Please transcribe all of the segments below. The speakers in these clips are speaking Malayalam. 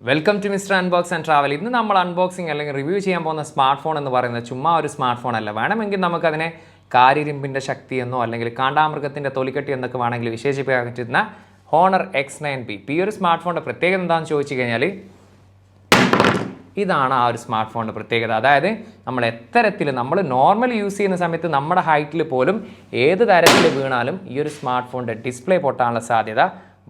Welcome to MrUnbox and Travel. ഇന്ന് നമ്മൾ അൺബോക്സിംഗ് അല്ലെങ്കിൽ റിവ്യൂ ചെയ്യാൻ പോകുന്ന സ്മാർട്ട് ഫോൺ എന്ന് പറയുന്നത് ചുമ്മാ ഒരു സ്മാർട്ട് ഫോൺ അല്ല. വേണമെങ്കിൽ നമുക്കതിനെ കാരിരുമ്പിൻ്റെ ശക്തി എന്നോ അല്ലെങ്കിൽ കാണ്ടാമൃഗത്തിൻ്റെ തൊലിക്കട്ടി എന്നൊക്കെ വേണമെങ്കിൽ വിശേഷിപ്പിക്കാൻ പറ്റുന്ന ഹോണർ X9B. ഈ ഒരു സ്മാർട്ട് ഫോണിൻ്റെ പ്രത്യേകത എന്താണെന്ന് ചോദിച്ചു കഴിഞ്ഞാൽ ഇതാണ് ആ ഒരു സ്മാർട്ട് ഫോണിൻ്റെ പ്രത്യേകത. അതായത് നമ്മൾ എത്തരത്തിൽ നമ്മൾ നോർമൽ യൂസ് ചെയ്യുന്ന സമയത്ത് നമ്മുടെ ഹൈറ്റിൽ പോലും ഏത് തരത്തിൽ വീണാലും ഈ ഒരു സ്മാർട്ട് ഫോണിൻ്റെ ഡിസ്പ്ലേ പൊട്ടാനുള്ള സാധ്യത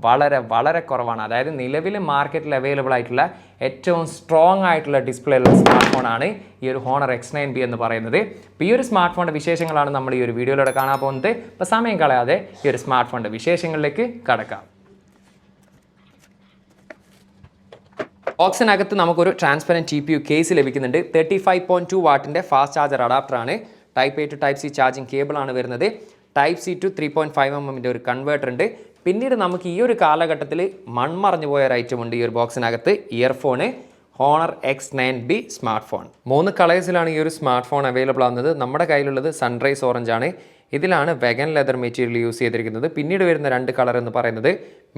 വളരെ കുറവാണ്. അതായത് നിലവിൽ മാർക്കറ്റിൽ അവൈലബിൾ ആയിട്ടുള്ള ഏറ്റവും സ്ട്രോങ് ആയിട്ടുള്ള ഡിസ്പ്ലേ ഉള്ള സ്മാർട്ട് ഫോണാണ് ഈ ഒരു ഹോണർ X9B എന്ന് പറയുന്നത്. അപ്പോൾ ഈ ഒരു സ്മാർട്ട് ഫോണിൻ്റെ വിശേഷങ്ങളാണ് നമ്മൾ ഈ ഒരു വീഡിയോയിലൂടെ കാണാൻ പോകുന്നത്. അപ്പോൾ സമയം കളയാതെ ഈ ഒരു സ്മാർട്ട് ഫോണിൻ്റെ വിശേഷങ്ങളിലേക്ക് കടക്കാം. ബോക്സിനകത്ത് നമുക്കൊരു ട്രാൻസ്പെറൻറ്റ് GPU കേസ് ലഭിക്കുന്നുണ്ട്. 35.2 വാട്ടിൻ്റെ ഫാസ്റ്റ് ചാർജർ അഡാപ്റ്ററാണ്. Type A to Type C charging കേബിളാണ് വരുന്നത്. Type C to 3.5 mm ഒരു കൺവേർട്ടർ ഉണ്ട്. പിന്നീട് നമുക്ക് ഈ ഒരു കാലഘട്ടത്തിൽ മൺമറഞ്ഞു പോയ ഒരു ഐറ്റം ഉണ്ട് ഈ ഒരു ബോക്സിനകത്ത്. Earphone Honor X9B smart phone. 3 കളേഴ്സിലാണ് ഈ ഒരു സ്മാർട്ട് ഫോൺ അവൈലബിൾ ആവുന്നത്. നമ്മുടെ കയ്യിലുള്ളത് സൺറൈസ് ഓറഞ്ച് ആണ്. ഇതിലാണ് വെഗൻ ലെതർ മെറ്റീരിയൽ യൂസ് ചെയ്തിരിക്കുന്നത്. പിന്നീട് വരുന്ന 2 കളർ എന്ന് പറയുന്നത്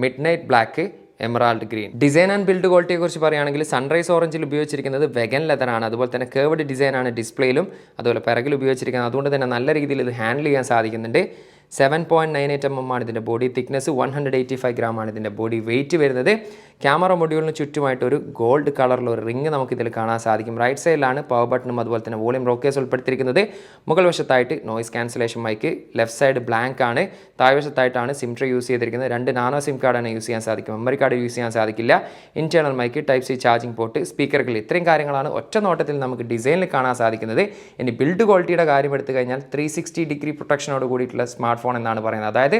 midnight black, emerald green. Design and build ക്വാളിറ്റിയെ കുറിച്ച് പറയുകയാണെങ്കിൽ സൺറൈസ് ഓറഞ്ചിൽ ഉപയോഗിച്ചിരിക്കുന്നത് വെഗൻ ലെതറാണ്. അതുപോലെ തന്നെ കേർവ്ഡ് ഡിസൈനാണ് ഡിസ്പ്ലേയിലും അതുപോലെ പിറകിൽ ഉപയോഗിച്ചിരിക്കുന്നത്. അതുകൊണ്ട് തന്നെ നല്ല രീതിയിൽ ഇത് ഹാൻഡിൽ ചെയ്യാൻ സാധിക്കുന്നുണ്ട്. 7.98 mm ആണ് ഇതിൻ്റെ ബോഡി തിക്നെസ്. 185 gram ആണ് ഇതിൻ്റെ ബോഡി വെയിറ്റ് വരുന്നത്. ക്യാമറ മൊഡ്യൂളിന് ചുറ്റുമായിട്ട് ഒരു ഗോൾഡ് കളറിലുള്ള ഒരു റിംഗ് നമുക്കിതിൽ കാണാൻ സാധിക്കും. റൈറ്റ് സൈഡിലാണ് പവർ ബട്ടണും അതുപോലെ തന്നെ വോളിയം റോക്കേഴ്സ് ഉൾപ്പെടുത്തിയിരിക്കുന്നത്. മുകൾ വശത്തായിട്ട് noise cancellation mic, left side blank ആണ്. താഴ്വശത്തായിട്ടാണ് സിം ട്രേ യൂസ് ചെയ്തിരിക്കുന്നത്. 2 നാനോ സിം കാർഡാണ് യൂസ് ചെയ്യാൻ സാധിക്കും. മെമ്മറി കാർഡ് യൂസ് ചെയ്യാൻ സാധിക്കില്ല. Internal mic, Type C charging port, സ്പീക്കറുകൾ, ഇത്രയും കാര്യങ്ങളാണ് ഒറ്റ നോട്ടത്തിൽ നമുക്ക് ഡിസൈനിൽ കാണാൻ സാധിക്കുന്നത്. ഇനി ബിൽഡ് ക്വാളിറ്റിയുടെ കാര്യം എടുത്തു കഴിഞ്ഞാൽ 360 ഡിഗ്രി പ്രൊട്ടക്ഷനോട് കൂടിയിട്ടുള്ള സ്മാർട്ട് ഫോൺ എന്നാണ് പറയുന്നത്. അതായത്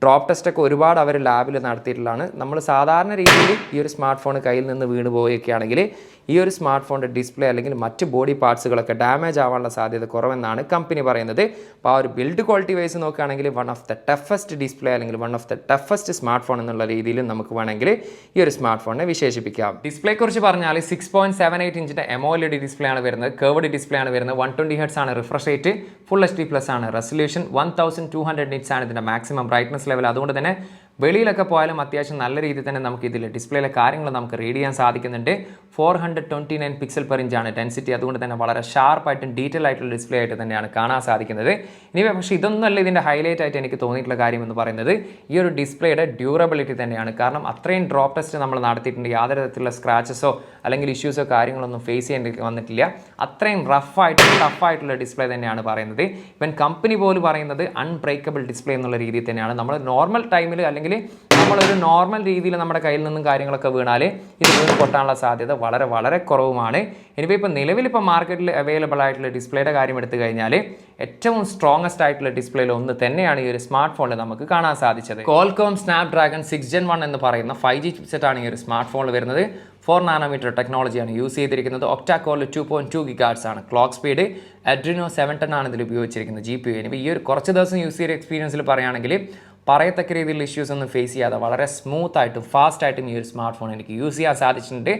ഡ്രോപ്പ് ടെസ്റ്റൊക്കെ ഒരുപാട് അവർ ലാബിൽ നടത്തിയിട്ടുള്ളതാണ്. നമ്മൾ സാധാരണ രീതിയിൽ ഈ ഒരു സ്മാർട്ട് ഫോൺ കയ്യിൽ നിന്ന് വീണ് പോവുകയാണെങ്കിൽ ഈ ഒരു സ്മാർട്ട് ഫോണിൻ്റെ ഡിസ്പ്ലേ അല്ലെങ്കിൽ മറ്റ് ബോഡി പാർട്സുകളൊക്കെ ഡാമേജ് ആവാനുള്ള സാധ്യത കുറവെന്നാണ് കമ്പനി പറയുന്നത്. അപ്പോൾ ആ ഒരു ബിൽഡ് ക്വാളിറ്റി വൈസ് നോക്കുകയാണെങ്കിൽ one of the toughest display അല്ലെങ്കിൽ one of the toughest smartphone എന്നുള്ള രീതിയിൽ നമുക്ക് വേണമെങ്കിൽ ഈ ഒരു സ്മാർട്ട് ഫോണിനെ വിശേഷിപ്പിക്കാം. ഡിസ്പ്ലേ കുറിച്ച് പറഞ്ഞാൽ 6.78 ഇഞ്ചിൻ്റെ AMOLED ഡിസ്പ്ലേ ആണ് വരുന്നത്. കർവ്ഡ് ഡിസ്പ്ലേ ആണ് വരുന്നത്. 120 Hz ആണ് റിഫ്രഷ് റേറ്റ്. ഫുൾ HD+ ആണ് റെസൊല്യൂഷൻ. 1200 nits ആണ് ഇതിൻ്റെ മാക്സിമം ബ്രൈറ്റ്നസ് ലെവൽ. അതുകൊണ്ട് തന്നെ വെളിയിലൊക്കെ പോയാലും അത്യാവശ്യം നല്ല രീതിയിൽ തന്നെ നമുക്ക് ഇതിൽ ഡിസ്പ്ലേയിലെ കാര്യങ്ങൾ നമുക്ക് റീഡ് ചെയ്യാൻ സാധിക്കുന്നുണ്ട്. 429 പിക്സൽ പെർ ഇഞ്ചാണ് ഡെൻസിറ്റി. അതുകൊണ്ട് തന്നെ വളരെ ഷാർപ്പായിട്ടും ഡീറ്റെയിൽ ആയിട്ടുള്ള ഡിസ്പ്ലേ ആയിട്ട് തന്നെയാണ് കാണാൻ സാധിക്കുന്നത്. ഇനി പക്ഷേ ഇതൊന്നുമല്ല ഇതിൻ്റെ ഹൈലൈറ്റ് ആയിട്ട് എനിക്ക് തോന്നിയിട്ടുള്ള കാര്യം എന്ന് പറയുന്നത് ഈ ഒരു ഡിസ്പ്ലേയുടെ ഡ്യൂറബിലിറ്റി തന്നെയാണ്. കാരണം അത്രയും ഡ്രോപ്പ് ടെസ്റ്റ് നമ്മൾ നടത്തിയിട്ടുണ്ട്. യാതൊരു തരത്തിലുള്ള സ്ക്രാച്ചസോ അല്ലെങ്കിൽ ഇഷ്യൂസോ കാര്യങ്ങളൊന്നും ഫേസ് ചെയ്യേണ്ടി വന്നിട്ടില്ല. അത്രയും ടഫായിട്ടുള്ള ഡിസ്പ്ലേ തന്നെയാണ് പറയുന്നത്. ഇവൻ കമ്പനി പോലും പറയുന്നത് അൺബ്രേക്കബിൾ ഡിസ്പ്ലേ എന്നുള്ള രീതിയിൽ തന്നെയാണ്. നമ്മൾ നോർമൽ ടൈമിൽ അല്ലെങ്കിൽ നമ്മളൊരു നോർമൽ രീതിയിൽ നമ്മുടെ കയ്യിൽ നിന്നും കാര്യങ്ങളൊക്കെ വീണാൽ ഇത് വീണ് പൊട്ടാനുള്ള സാധ്യത വളരെ കുറവുമാണ്. ഇപ്പോൾ നിലവിൽ മാർക്കറ്റിൽ അവൈലബിൾ ആയിട്ടുള്ള ഡിസ്പ്ലേയുടെ കാര്യം എടുത്തു കഴിഞ്ഞാൽ ഏറ്റവും സ്ട്രോങ്ങസ്റ്റ് ആയിട്ടുള്ള ഡിസ്പ്ലേയിൽ ഒന്ന് തന്നെയാണ് ഈ ഒരു സ്മാർട്ട് ഫോണിൽ നമുക്ക് കാണാൻ സാധിച്ചത്. Qualcomm Snapdragon 6 Gen 1 എന്ന് പറയുന്ന 5G ചിപ്സെറ്റാണ് ഈ ഒരു സ്മാർട്ട് ഫോണിൽ വരുന്നത്. 4 nm ടെക്നോളജിയാണ് യൂസ് ചെയ്തിരിക്കുന്നത്. ഒക്ടാ കോറിൽ 2.2 GHz ആണ് ക്ലോക്ക് സ്പീഡ്. Adreno 710 ആണ് ഇതിൽ ഉപയോഗിച്ചിരിക്കുന്നത് GPU. ഈ ഒരു കുറച്ച് ദിവസം യൂസ് ചെയ്ത എക്സ്പീരിയൻസിൽ പറയുകയാണെങ്കിൽ പറയത്തക്ക രീതിയിലുള്ള ഇഷ്യൂസ് ഒന്നും ഫേസ് ചെയ്യാതെ വളരെ സ്മൂത്ത് ആയിട്ടും ഫാസ്റ്റ് ആയിട്ടും ഈ ഒരു സ്മാർട്ട് ഫോൺ എനിക്ക് യൂസ് ചെയ്യാൻ സാധിച്ചിട്ടുണ്ട്.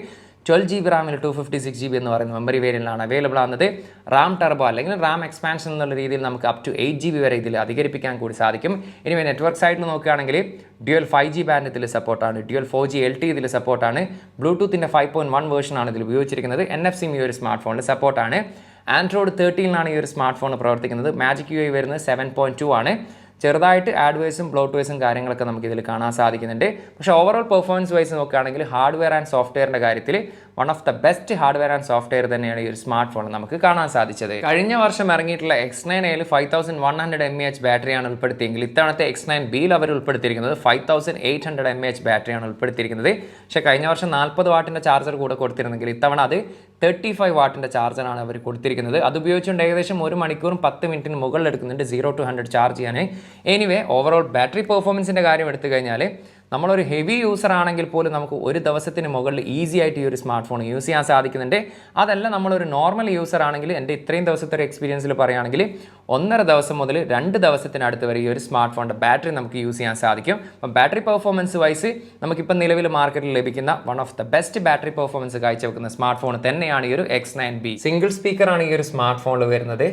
12GB റാമിൽ 256GB എന്ന് പറയുന്ന മെമ്മറി വേരിയൻ്റാണ് അവൈലബിൾ ആകുന്നത്. റാം ടർബോ അല്ലെങ്കിൽ റാം എക്സ്പാൻഷൻ എന്നുള്ള രീതിയിൽ നമുക്ക് അപ് ടു 8GB വരെ ഇതിൽ അധികരിപ്പിക്കാൻ കൂടി സാധിക്കും. ഇനി നെറ്റ്വർക്ക് സൈഡിൽ നോക്കുകയാണെങ്കിൽ ഡ്യുവൽ 5G ബാൻഡ് ഇതിൽ സപ്പോർട്ടാണ്. ഡ്യുവൽ 4G LTE ഇതിൽ സപ്പോർട്ടാണ്. ബ്ലൂടൂത്തിൻ്റെ 5.1 വേർഷനാണ് ഇതിൽ ഉപയോഗിച്ചിരിക്കുന്നത്. NFC ഈ ഒരു സ്മാർട്ട് ഫോണിൽ സപ്പോർട്ടാണ്. ആൻഡ്രോയിഡ് 13 ഈ ഒരു സ്മാർട്ട് ഫോൺ പ്രവർത്തിക്കുന്നത്. മാജിക് UI വരുന്നത് 7.2 ആണ്. ചെറുതായിട്ട് ആഡ്വേഴ്സും ബ്ലോട്ട്വേഴ്സും കാര്യങ്ങളൊക്കെ നമുക്ക് ഇതിൽ കാണാൻ സാധിക്കുന്നുണ്ട്. പക്ഷേ ഓവറോൾ പെർഫോമൻസ് വൈസ് നോക്കുകയാണെങ്കിൽ ഹാർഡ്വെയർ ആൻഡ് സോഫ്റ്റ്വെയറിൻ്റെ കാര്യത്തിൽ one of the best hardware and software തന്നെയാണ് ഈ ഒരു സ്മാർട്ട് ഫോൺ നമുക്ക് കാണാൻ സാധിച്ചത്. കഴിഞ്ഞ വർഷം ഇറങ്ങിയിട്ടുള്ള X9Aയിൽ 5100 mAh ബാറ്ററിയാണ് ഉൾപ്പെടുത്തിയെങ്കിൽ ഇത്തവണത്തെ X9Bയിൽ അവർ ഉൾപ്പെടുത്തിയിരിക്കുന്നത് 5800 mAh ബാറ്ററിയാണ് ഉൾപ്പെടുത്തിയിരിക്കുന്നത്. പക്ഷേ കഴിഞ്ഞ വർഷം 40 വാട്ടിൻ്റെ ചാർജർ കൂടെ കൊടുത്തിരുന്നെങ്കിൽ ഇത്തവണ അത് 35 വാട്ടിൻ്റെ ചാർജറാണ് അവർ കൊടുത്തിരിക്കുന്നത്. അത് ഉപയോഗിച്ചുകൊണ്ട് ഏകദേശം 1 മണിക്കൂറും 10 മിനിറ്റിന് മുകളിൽ എടുക്കുന്നുണ്ട് 0 to 100 ചാർജ് ചെയ്യാൻ. എനിവേ ഓവറോൾ ബാറ്ററി പെർഫോമൻസിൻ്റെ കാര്യം എടുത്തു കഴിഞ്ഞാൽ നമ്മളൊരു ഹെവി യൂസർ ആണെങ്കിൽ പോലും നമുക്ക് ഒരു ദിവസത്തിന് മുകളിൽ ഈസി ആയിട്ട് ഈ ഒരു സ്മാർട്ട് ഫോൺ യൂസ് ചെയ്യാൻ സാധിക്കുന്നുണ്ട്. അതല്ല നമ്മളൊരു നോർമൽ യൂസർ ആണെങ്കിൽ എൻ്റെ ഇത്രയും ദിവസത്തെ ഒരു എക്സ്പീരിയൻസിൽ പറയുകയാണെങ്കിൽ 1.5 ദിവസം മുതൽ 2 ദിവസത്തിനടുത്ത് വരെ ഈ ഒരു സ്മാർട്ട് ഫോണിൻ്റെ ബാറ്ററി നമുക്ക് യൂസ് ചെയ്യാൻ സാധിക്കും. അപ്പം ബാറ്ററി പെർഫോമൻസ് വൈസ് നമുക്കിപ്പോൾ നിലവിൽ മാർക്കറ്റിൽ ലഭിക്കുന്ന one of the best battery performance കാഴ്ചവെക്കുന്ന സ്മാർട്ട് ഫോൺ തന്നെയാണ് ഈ ഒരു X9B. സിംഗിൾ സ്പീക്കറാണ് ഈ ഒരു സ്മാർട്ട് ഫോണിൽ വരുന്നത്.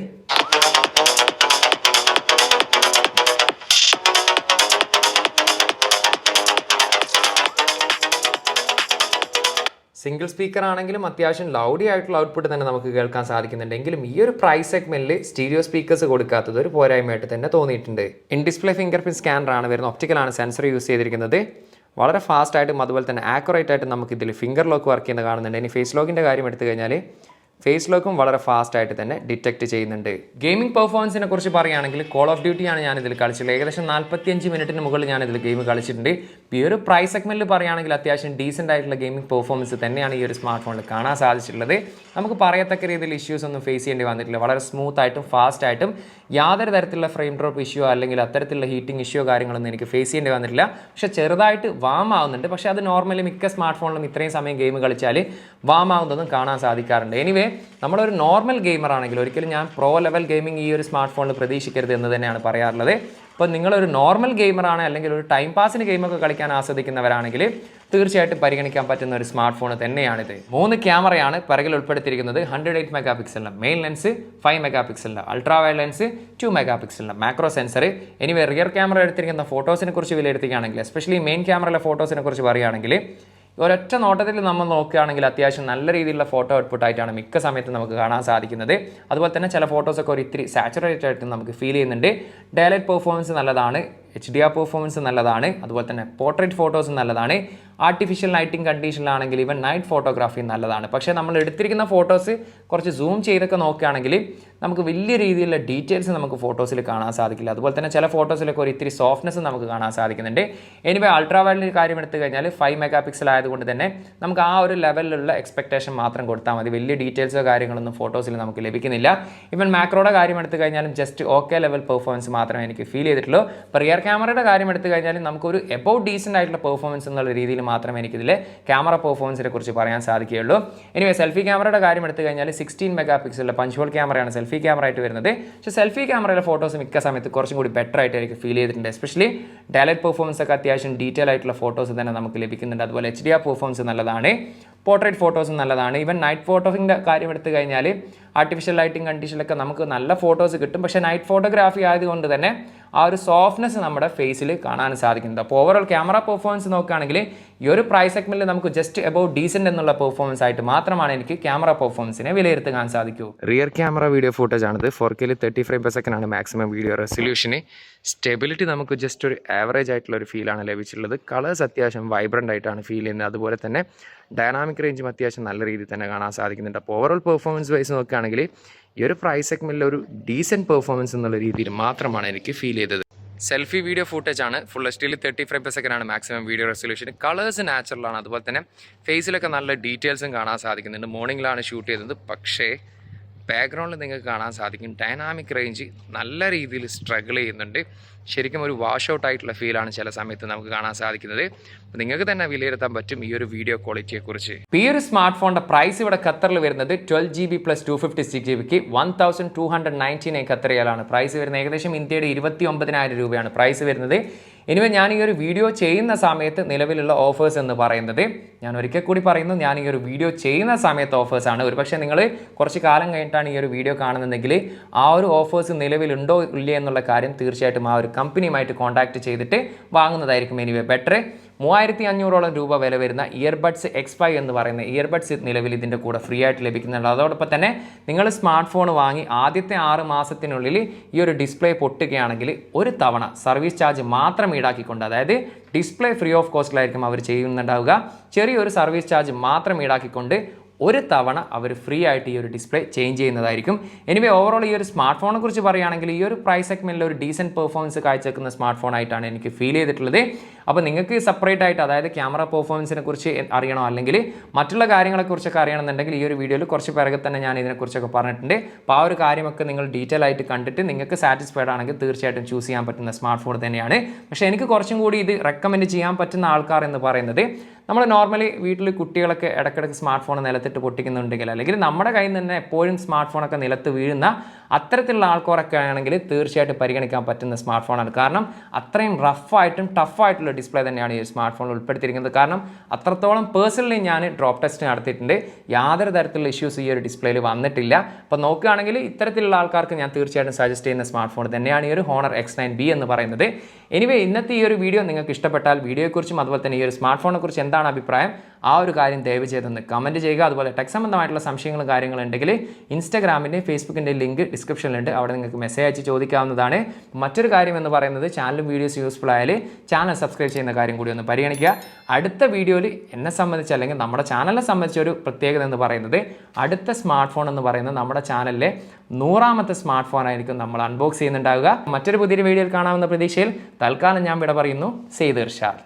സിംഗിൾ സ്പീക്കർ ആണെങ്കിലും അത്യാവശ്യം ലൗഡി ആയിട്ടുള്ള ഔട്ട്പുട്ട് തന്നെ നമുക്ക് കേൾക്കാൻ സാധിക്കുന്നുണ്ടെങ്കിലും ഈ ഒരു പ്രൈസ് സെഗ്മെന്റിൽ സ്റ്റീരിയോ സ്പീക്കേഴ്സ് കൊടുക്കാത്തത് ഒരു പോരായ്മയായിട്ട് തന്നെ തോന്നിയിട്ടുണ്ട്. ഇൻ ഡിസ്പ്ലേ ഫിംഗർ പ്രിന്റ് സ്കാനറാണ് വരുന്നത്, ഒപ്റ്റിക്കലാണ് സെൻസർ യൂസ് ചെയ്തിരിക്കുന്നത്. വളരെ ഫാസ്റ്റ് ആയിട്ടും അതുപോലെ തന്നെ ആക്യുറേറ്റ് ആയിട്ട് നമുക്ക് ഇതിൽ ഫിംഗർ ലോക്ക് വർക്ക് ചെയ്യുന്നത് കാണുന്നുണ്ട്. ഇനി ഫേസ് ലോക്കിൻ്റെ കാര്യം എടുത്തു കഴിഞ്ഞാൽ ഫേസ് ലോക്കും വളരെ ഫാസ്റ്റ് ആയിട്ട് തന്നെ ഡിറ്റക്ട് ചെയ്യുന്നുണ്ട്. ഗെയിമിംഗ് പെർഫോമൻസിനെ കുറിച്ച് പറയുകയാണെങ്കിൽ കോൾ ഓഫ് ഡ്യൂട്ടിയാണ് ഞാനിതിൽ കളിച്ചത്. ഏകദേശം 45 മിനിറ്റിന് മുകളിൽ ഞാനിതിൽ ഗെയിം കളിച്ചിട്ടുണ്ട്. ഈ ഒരു പ്രൈസ് സെഗ്മെന്റിൽ പറയുകയാണെങ്കിൽ അത്യാവശ്യം ഡീസൻ്റ് ആയിട്ടുള്ള ഗെയിമിംഗ് പെർഫോമൻസ് തന്നെയാണ് ഈ ഒരു സ്മാർട്ട് ഫോണിൽ കാണാൻ സാധിച്ചിട്ടുള്ളത്. നമുക്ക് പറയത്തക്ക രീതിയിൽ ഇഷ്യൂസ് ഒന്നും ഫേസ് ചെയ്യേണ്ടി വന്നിട്ടില്ല. വളരെ സ്മൂത്ത് ആയിട്ടും ഫാസ്റ്റ് ആയിട്ടും യാതൊരു തരത്തിലുള്ള ഫ്രെയിം ഡ്രോപ്പ് ഇഷ്യൂ അല്ലെങ്കിൽ അത്തരത്തിലുള്ള ഹീറ്റിംഗ് ഇഷ്യൂ കാര്യങ്ങളൊന്നും എനിക്ക് ഫേസ് ചെയ്യേണ്ടി വന്നിട്ടില്ല. പക്ഷേ ചെറുതായിട്ട് വാം ആവുന്നുണ്ട്. പക്ഷേ അത് നോർമലി മിക്ക സ്മാർട്ട് ഫോണിലും ഇത്രയും സമയം ഗെയിം കളിച്ചാൽ വാം ആവുന്നതൊന്നും കാണാൻ സാധിക്കാറുണ്ട്. എനിവേ നമ്മളൊരു നോർമൽ ഗെയിമർ ആണെങ്കിൽ ഒരിക്കലും ഞാൻ പ്രോ ലെവൽ ഗെയിമിംഗ് ഈ ഒരു സ്മാർട്ട് ഫോണിൽ പ്രതീക്ഷിക്കരുത് എന്ന് തന്നെയാണ് പറയാറുള്ളത്. അപ്പോൾ നിങ്ങളൊരു നോർമൽ ഗെയിമറാണ് അല്ലെങ്കിൽ ഒരു ടൈം പാസിന് ഗെയിമൊക്കെ കളിക്കാൻ ആസ്വദിക്കുന്നവരാണെങ്കിൽ തീർച്ചയായിട്ടും പരിഗണിക്കാൻ പറ്റുന്ന ഒരു സ്മാർട്ട് ഫോൺ തന്നെയാണിത്. 3 ക്യാമറയാണ് പിറകിൽ ഉൾപ്പെടുത്തിയിരിക്കുന്നത്. 108 മെഗാ പിക്സലിൻ്റെ മെയിൻ ലെൻസ്, 5 മെഗാ പിക്സലിൻ്റെ അൾട്രാ വൈഡ് ലെൻസ്, 2 മെഗാ പിക്സലിൻ്റെ macro sensor. Anyway rear camera എടുത്തിരിക്കുന്ന ഫോട്ടോസിനെ കുറിച്ച് വിലയിരുത്തുകയാണെങ്കിൽ എസ്പെഷ്യലി മെയിൻ ക്യാമറയിലെ ഫോട്ടോസിനെ കുറിച്ച് പറയുകയാണെങ്കിൽ ഒരൊറ്റ നോട്ടത്തിൽ നമ്മൾ നോക്കുകയാണെങ്കിൽ അത്യാവശ്യം നല്ല രീതിയിലുള്ള ഫോട്ടോ ഔട്ട്പുട്ട് ആയിട്ടാണ് മിക്ക സമയത്തും നമുക്ക് കാണാൻ സാധിക്കുന്നത്. അതുപോലെ തന്നെ ചില ഫോട്ടോസൊക്കെ ഒരു ഇത്തിരി സാച്ചുറേറ്റഡ് ആയിട്ട് നമുക്ക് ഫീൽ ചെയ്യുന്നുണ്ട്. ഡയലൈറ്റ് പെർഫോമൻസ് നല്ലതാണ്, HDR പെർഫോമൻസ് നല്ലതാണ്, അതുപോലെ തന്നെ പോർട്രേറ്റ് ഫോട്ടോസ് നല്ലതാണ്. ആർട്ടിഫിഷ്യൽ ലൈറ്റിംഗ് കണ്ടീഷനിലാണെങ്കിൽ ഈവൻ നൈറ്റ് ഫോട്ടോഗ്രാഫി നല്ലതാണ്. പക്ഷേ നമ്മൾ എടുത്തിരിക്കുന്ന ഫോട്ടോസ് കുറച്ച് സൂം ചെയ്തൊക്കെ നോക്കുകയാണെങ്കിൽ നമുക്ക് വലിയ രീതിയിലുള്ള ഡീറ്റെയിൽസ് നമുക്ക് ഫോട്ടോസിൽ കാണാൻ സാധിക്കില്ല. അതുപോലെ തന്നെ ചില ഫോട്ടോസിലൊക്കെ ഒരു ഇത്തിരി സോഫ്റ്റ്നെസ് നമുക്ക് കാണാൻ സാധിക്കുന്നുണ്ട്. എനിവേ അൾട്രാ വൈഡിൻ്റെ കാര്യം എടുത്തു കഴിഞ്ഞാൽ 5 മെഗാ പിക്സൽ ആയതുകൊണ്ട് തന്നെ നമുക്ക് ആ ഒരു ലെവലിലുള്ള എക്സ്പെക്ടേഷൻ മാത്രം കൊടുത്താൽ മതി. വലിയ ഡീറ്റെയിൽസോ കാര്യങ്ങളൊന്നും ഫോട്ടോസിൽ നമുക്ക് ലഭിക്കുന്നില്ല. ഈവൻ മാക്രോയുടെ കാര്യം എടുത്തു കഴിഞ്ഞാലും ജസ്റ്റ് ഓക്കെ ലെവൽ പെർഫോമൻസ് മാത്രമേ എനിക്ക് ഫീൽ ചെയ്തിട്ടുള്ളൂ. ഇപ്പോൾ റിയർ ക്യാമറയുടെ കാര്യം എടുത്തു കഴിഞ്ഞാൽ നമുക്കൊരു എബൌട്ട് ഡീസൻ്റ് ആയിട്ടുള്ള പെർഫോമൻസ് എന്നുള്ള രീതിയിൽ മാത്രമേ എനിക്കിതിലെ ക്യാമറ പെർഫോമൻസിനെ കുറിച്ച് പറയാൻ സാധിക്കുകയുള്ളൂ. എനിവേ സെൽഫി ക്യാമറയുടെ കാര്യം എടുത്തു കഴിഞ്ഞാൽ 16 മെഗാ പിക്സലിലെ പഞ്ച് ഹോൾ ക്യാമറയാണ് സെൽഫി ക്യാമറ ആയിട്ട് വരുന്നത്. പക്ഷേ സെൽഫി ക്യാമറയിലെ ഫോട്ടോസ് മിക്ക സമയത്ത് കുറച്ചും കൂടി ബെറ്റർ ആയിട്ട് എനിക്ക് ഫീൽ ചെയ്തിട്ടുണ്ട്. എസ്പെഷ്യലി ഡയലൈറ്റ് പെർഫോമൻസ് ഒക്കെ അത്യാവശ്യം ഡീറ്റെയിൽ ആയിട്ടുള്ള ഫോട്ടോസ് തന്നെ നമുക്ക് ലഭിക്കുന്നുണ്ട്. അതുപോലെ HDR പെർഫോമൻസ് നല്ലതാണ്, പോർട്രേറ്റ് ഫോട്ടോസും നല്ലതാണ്. ഈവൻ നൈറ്റ് ഫോട്ടോസിൻ്റെ കാര്യം എടുത്തു കഴിഞ്ഞാൽ ആർട്ടിഫിഷ്യൽ ലൈറ്റിംഗ് കണ്ടീഷനിലൊക്കെ നമുക്ക് നല്ല ഫോട്ടോസ് കിട്ടും. പക്ഷേ നൈറ്റ് ഫോട്ടോഗ്രാഫി ആയതുകൊണ്ട് തന്നെ ആ ഒരു സോഫ്റ്റ്നെസ് നമ്മുടെ ഫേസിൽ കാണാൻ സാധിക്കുന്നത്. അപ്പോൾ ഓവറോൾ ക്യാമറ പെർഫോമൻസ് നോക്കുകയാണെങ്കിൽ ഈ ഒരു പ്രൈസ് സെഗ്മെന്റിൽ നമുക്ക് ജസ്റ്റ് എബൌട്ട് ഡീസൻ്റ് എന്നുള്ള പെർഫോമൻസ് ആയിട്ട് മാത്രമാണ് എനിക്ക് ക്യാമറ പെർഫോമൻസിനെ വിലയിരുത്താൻ സാധിക്കൂ. റിയർ ക്യാമറ വീഡിയോ ഫുട്ടേജ് ആണിത്. 4K 30 ഫ്രെയിം പെർ സെക്കൻഡ് ആണ് മാക്സിമം വീഡിയോ റെസൊല്യൂഷന്. സ്റ്റെബിലിറ്റി നമുക്ക് ജസ്റ്റ് ഒരു ആവറേജ് ആയിട്ടുള്ള ഒരു ഫീലാണ് ലഭിച്ചിട്ടുള്ളത്. കളേഴ്സ് അത്യാവശ്യം വൈബ്രൻ്റ് ആയിട്ടാണ് ഫീൽ ചെയ്യുന്നത്. അതുപോലെ തന്നെ ഡൈനാമിക് റേഞ്ചും അത്യാവശ്യം നല്ല രീതിയിൽ തന്നെ കാണാൻ സാധിക്കുന്നുണ്ട്. അപ്പോൾ ഓവറോൾ പെർഫോമൻസ് വൈസ് നോക്കുകയാണെങ്കിൽ ഈ ഒരു പ്രൈസ് സെഗ്മെന്റിൽ ഒരു ഡീസൻറ്റ് പെർഫോമൻസ് എന്നുള്ള രീതിയിൽ മാത്രമാണ് എനിക്ക് ഫീൽ ചെയ്തത്. സെൽഫി വീഡിയോ ഫുട്ടേജ് ആണ്. Full HD 30 frame per second ആണ് മാക്സിമം വീഡിയോ റെസൊല്യൂഷൻ. കളേഴ്സ് നാച്ചുറലാണ്. അതുപോലെ തന്നെ ഫേസിലൊക്കെ നല്ല ഡീറ്റെയിൽസും കാണാൻ സാധിക്കുന്നുണ്ട്. മോർണിംഗിലാണ് ഷൂട്ട് ചെയ്തത്. പക്ഷേ ബാക്ക്ഗ്രൗണ്ടിൽ നിങ്ങൾക്ക് കാണാൻ സാധിക്കും ഡൈനാമിക് റേഞ്ച് നല്ല രീതിയിൽ സ്ട്രഗിൾ ചെയ്യുന്നുണ്ട്. ശരിക്കും ഒരു വാഷ് ഔട്ട് ആയിട്ടുള്ള ഫീലാണ് ചില സമയത്ത് നമുക്ക് കാണാൻ സാധിക്കുന്നത്. അപ്പോൾ നിങ്ങൾക്ക് തന്നെ വിലയിരുത്താൻ പറ്റും ഈ ഒരു വീഡിയോ ക്വാളിറ്റിയെക്കുറിച്ച്. ഈ ഒരു സ്മാർട്ട് ഫോണിൻ്റെ പ്രൈസ് ഇവിടെ ഖത്തറിൽ വരുന്നത് 12GB + 256GB 1299 ഖത്തർ റിയാലാണ് പ്രൈസ് വരുന്നത്. ഏകദേശം ഇന്ത്യയുടെ 29,000 രൂപയാണ് പ്രൈസ് വരുന്നത്. എനിവേ ഞാൻ ഈ ഒരു വീഡിയോ ചെയ്യുന്ന സമയത്ത് നിലവിലുള്ള ഓഫേഴ്സ് എന്ന് പറയുന്നത്, ഞാൻ ഒരിക്കൽ കൂടി പറയുന്നു, ഞാൻ ഈ ഒരു വീഡിയോ ചെയ്യുന്ന സമയത്ത് ഓഫേഴ്സാണ്. ഒരുപക്ഷെ നിങ്ങൾ കുറച്ച് കാലം കഴിഞ്ഞിട്ടാണ് ഈ ഒരു വീഡിയോ കാണുന്നുണ്ടെങ്കിൽ ആ ഒരു ഓഫേഴ്സ് നിലവിലുണ്ടോ ഇല്ലേ എന്നുള്ള കാര്യം തീർച്ചയായിട്ടും ആ ഒരു കമ്പനിയുമായിട്ട് കോൺടാക്ട് ചെയ്തിട്ട് വാങ്ങുന്നതായിരിക്കും എനിവേ ബെറ്റർ. 3500 രൂപ വില വരുന്ന ഇയർബഡ്സ് X5 എന്ന് പറയുന്ന ഇയർബഡ്സ് നിലവിൽ ഇതിൻ്റെ കൂടെ ഫ്രീ ആയിട്ട് ലഭിക്കുന്നുണ്ട്. അതോടൊപ്പം തന്നെ നിങ്ങൾ സ്മാർട്ട് ഫോൺ വാങ്ങി ആദ്യത്തെ 6 മാസത്തിനുള്ളിൽ ഈ ഒരു ഡിസ്പ്ലേ പൊട്ടുകയാണെങ്കിൽ ഒരു തവണ സർവീസ് ചാർജ് മാത്രം ഈടാക്കിക്കൊണ്ട്, അതായത് ഡിസ്പ്ലേ ഫ്രീ ഓഫ് കോസ്റ്റിലായിരിക്കും അവർ ചെയ്യുന്നുണ്ടാവുക. ചെറിയൊരു സർവീസ് ചാർജ് മാത്രം ഈടാക്കിക്കൊണ്ട് ഒരു തവണ അവർ ഫ്രീ ആയിട്ട് ഈ ഒരു ഡിസ്പ്ലേ ചേഞ്ച് ചെയ്യുന്നതായിരിക്കും. എനിവേ ഓവറോൾ ഈ ഒരു സ്മാർട്ട് ഫോണിനെ കുറിച്ച് പറയുകയാണെങ്കിൽ ഈ ഒരു പ്രൈസ് സെഗ്മെന്റിൽ ഒരു ഡീസൻറ്റ് പെർഫോമൻസ് കാഴ്ചവെക്കുന്ന സ്മാർട്ട് ഫോൺ ആയിട്ടാണ് എനിക്ക് ഫീൽ ചെയ്തിട്ടുള്ളത്. അപ്പോൾ നിങ്ങൾക്ക് സെപ്പറേറ്റ് ആയിട്ട്, അതായത് ക്യാമറ പെർഫോമൻസിനെ കുറിച്ച് അറിയണോ അല്ലെങ്കിൽ മറ്റുള്ള കാര്യങ്ങളെക്കുറിച്ചൊക്കെ അറിയണമെന്നുണ്ടെങ്കിൽ ഈ ഒരു വീഡിയോയിൽ കുറച്ച് പിറകെ തന്നെ ഞാൻ ഇതിനെക്കുറിച്ചൊക്കെ പറഞ്ഞിട്ടുണ്ട്. അപ്പോൾ ആ ഒരു കാര്യമൊക്കെ നിങ്ങൾ ഡീറ്റെയിൽ ആയിട്ട് കണ്ടിട്ട് നിങ്ങൾക്ക് സാറ്റിസ്ഫൈഡ് ആണെങ്കിൽ തീർച്ചയായിട്ടും ചൂസ് ചെയ്യാൻ പറ്റുന്ന സ്മാർട്ട് ഫോൺ തന്നെയാണ്. പക്ഷേ എനിക്ക് കുറച്ചും കൂടി ഇത് റെക്കമെൻഡ് ചെയ്യാൻ പറ്റുന്ന ആൾക്കാർ എന്ന് പറയുന്നത്, നമ്മൾ നോർമലി വീട്ടിൽ കുട്ടികളൊക്കെ ഇടയ്ക്കിടയ്ക്ക് സ്മാർട്ട് ഫോൺ നിലത്തിട്ട് പൊട്ടിക്കുന്നുണ്ടെങ്കിൽ, അല്ലെങ്കിൽ നമ്മുടെ കയ്യിൽ നിന്ന് തന്നെ എപ്പോഴും സ്മാർട്ട് ഫോണൊക്കെ നിലത്ത് വീഴുന്ന അത്തരത്തിലുള്ള ആൾക്കാരൊക്കെ ആണെങ്കിൽ തീർച്ചയായിട്ടും പരിഗണിക്കാൻ പറ്റുന്ന സ്മാർട്ട് ഫോണാണ്. കാരണം അത്രയും റഫായിട്ടും ടഫായിട്ടുള്ള ഡിസ്പ്ലേ തന്നെയാണ് ഈ സ്മാർട്ട് ഫോണിൽ ഉൾപ്പെടുത്തിയിരിക്കുന്നത്. കാരണം അത്രത്തോളം പേഴ്സണലി ഞാൻ ഡ്രോപ്പ് ടെസ്റ്റ് നടത്തിയിട്ടുണ്ട്. യാതൊരു തരത്തിലുള്ള ഇഷ്യൂസ് ഈ ഒരു ഡിസ്പ്ലേയിൽ വന്നിട്ടില്ല. അപ്പോൾ നോക്കുകയാണെങ്കിൽ ഇത്തരത്തിലുള്ള ആൾക്കാർക്ക് ഞാൻ തീർച്ചയായിട്ടും സജസ്റ്റ് ചെയ്യുന്ന സ്മാർട്ട് ഫോൺ തന്നെയാണ് ഈ ഒരു Honor X9B എന്ന് പറയുന്നത്. എനിവേ ഇന്നത്തെ ഈ ഒരു വീഡിയോ നിങ്ങൾക്ക് ഇഷ്ടപ്പെട്ടാൽ വീഡിയോയെക്കുറിച്ചും അതുപോലെ തന്നെ ഈ ഒരു സ്മാർട്ട് ഫോണിനെ കുറിച്ച് എന്താണ് അഭിപ്രായം ആ ഒരു കാര്യം ദയവ് ചെയ്തൊന്ന് കമൻറ്റ് ചെയ്യുക. അതുപോലെ ടെക് സംബന്ധമായിട്ടുള്ള സംശയങ്ങളും കാര്യങ്ങളുണ്ടെങ്കിൽ ഇൻസ്റ്റാഗ്രാമിൻ്റെയും ഫേസ്ബുക്കിൻ്റെയും ലിങ്ക് ഡിസ്ക്രിപ്ഷനിലുണ്ട്. അവിടെ നിങ്ങൾക്ക് മെസ്സേജ് അയച്ച് ചോദിക്കാവുന്നതാണ്. മറ്റൊരു കാര്യം എന്ന് പറയുന്നത് ചാനലും വീഡിയോസ് യൂസ്ഫുൾ ആയാൽ ചാനൽ സബ്സ്ക്രൈബ് ചെയ്യുന്ന കാര്യം കൂടി ഒന്ന് പരിഗണിക്കുക. അടുത്ത വീഡിയോയിൽ എന്നെ സംബന്ധിച്ച് അല്ലെങ്കിൽ നമ്മുടെ ചാനലിനെ സംബന്ധിച്ച ഒരു പ്രത്യേകത എന്ന് പറയുന്നത് അടുത്ത സ്മാർട്ട് ഫോൺ എന്ന് പറയുന്നത് നമ്മുടെ ചാനലിലെ 100ാമത്തെ സ്മാർട്ട് ഫോൺ ആയിരിക്കും നമ്മൾ അൺബോക്സ് ചെയ്യുന്നുണ്ടാവുക. മറ്റൊരു പുതിയൊരു വീഡിയോയിൽ കാണാമെന്ന പ്രതീക്ഷയിൽ തൽക്കാലം ഞാൻ വിട പറയുന്നു. സെയ്ദ് ഇർഷാദ്.